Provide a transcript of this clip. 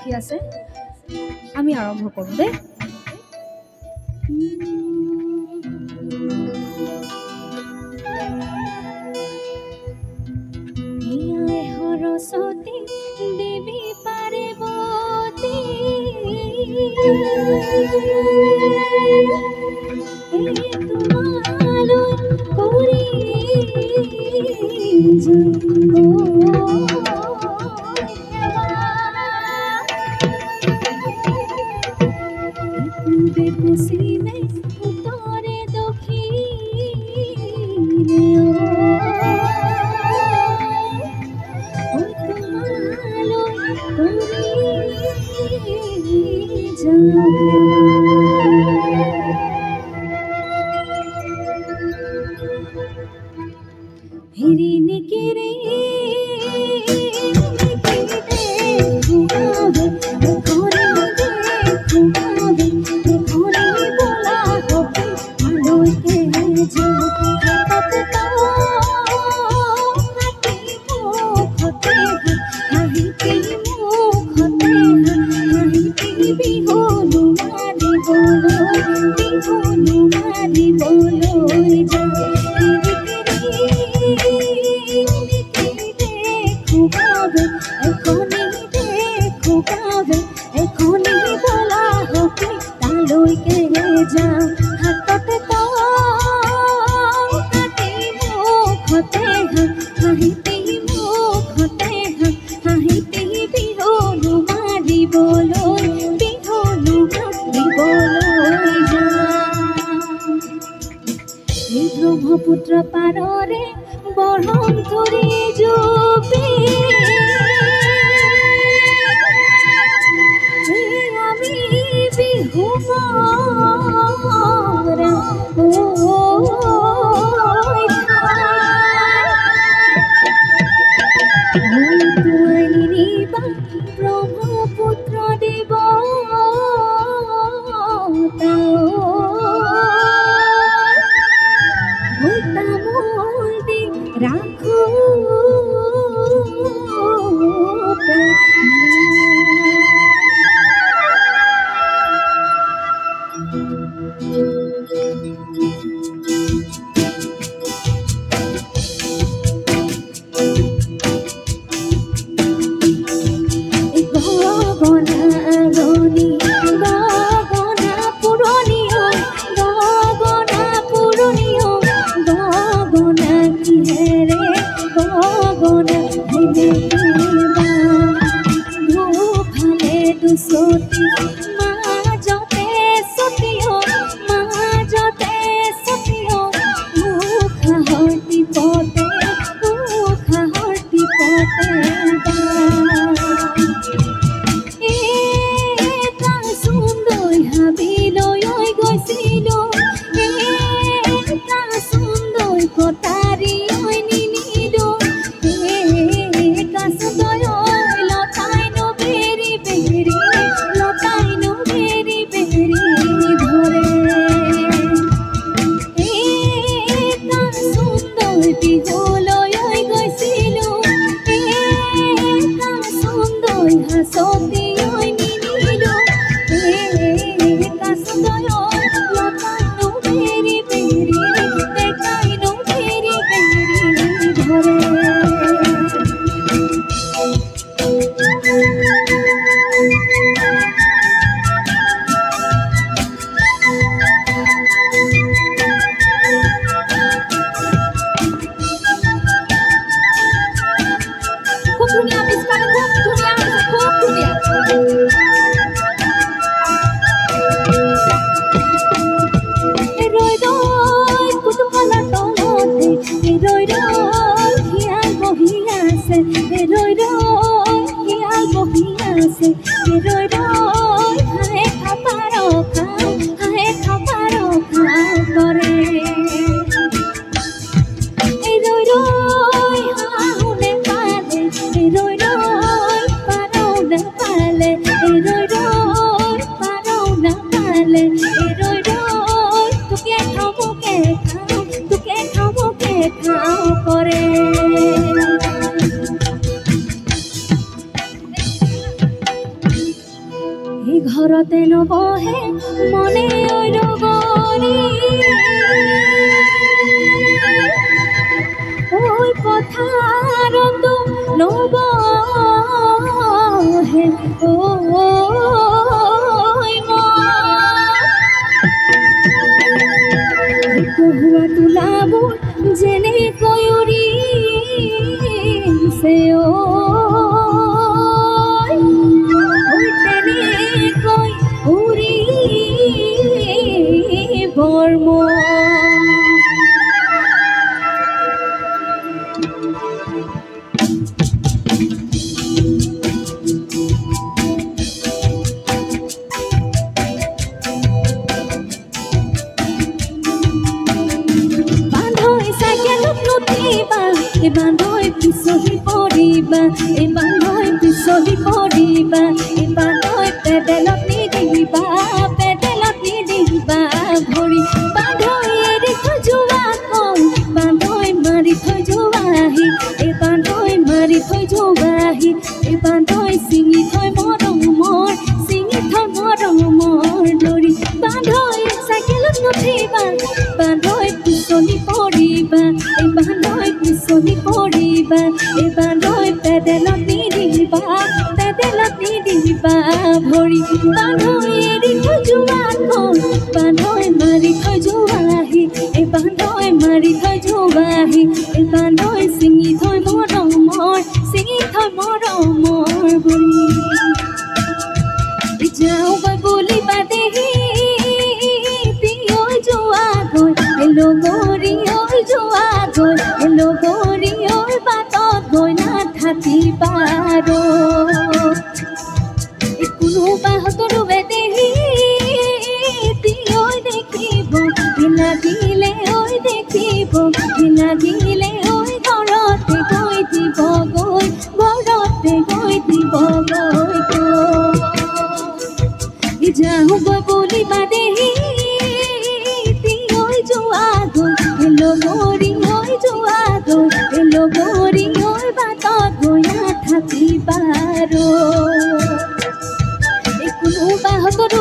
বাকী আছে আমি আৰম্ভ কৰোঁ দেই সৰস্বতী দেৱী পাৰ্বতী তোমালৈ কৰি পূবে পশ্চিমে উত্তৰে দক্ষিণে হেৰি নেকেৰে ব্ৰহ্মপুত্ৰ পাৰৰে বৰণ ধৰি জপে আমি বিহু মৰা ব্ৰহ্মপুত্ৰ দেৱ ৰাখো এই ঘৰতে নবহে মনে ৰগৰি ঐ পথাৰতো নবহে ঐ কহুৱা তোলাবোৰ যেনেকৈ উৰিছে তেনেকৈ উৰিবৰ মন বান্ধৈ পিছলি পৰিবা বান্ধৈ পিছলি পৰিবা বান্ধৈ পেডেলত নিদিবা ভৰি বান্ধৈ এৰি থৈ যোৱা কল বান্ধৈ মাৰি থৈ যোৱাহি বান্ধৈ মাৰি থৈ যোৱাহি বান্ধৈ ছিঙি থৈ মৰমৰ দৰি বান্ধৈ চাইকেলত নুঠিবা বান্ধৈ পিছলি পৰিবা বান্ধৈ পিছলি পৰিবা বান্ধৈ পেডেলত নিদিবা ভৰি বান্ধৈ এৰি থৈ যোৱা কল বান্ধৈ মাৰি থৈ যোৱাহি বান্ধৈ মাৰি থৈ যোৱাহি বান্ধৈ ছিঙি থৈ মৰমৰ ভৰি যাওঁ গৈ বুলিবা দেহি পিয়ৈ যোৱা গৈ লগৰী ঐ যোৱা গৈ লগৰী ঐ বাটত গৈ নাথাকিবা কোনোবাহঁতৰো দেহি পিয়ৈ দেখিব লাগিলে ঐ দেখিব লাগিলে ঐ ঘৰতে গৈ দিবগৈ যাওঁ গৈ বুলিবা দেহি পিয়ৈ যোৱা গৈ লগৰী ঐ যোৱা গৈ লগৰী ঐ বাটত গৈ নাথাকিবা কোনোবাহঁতৰো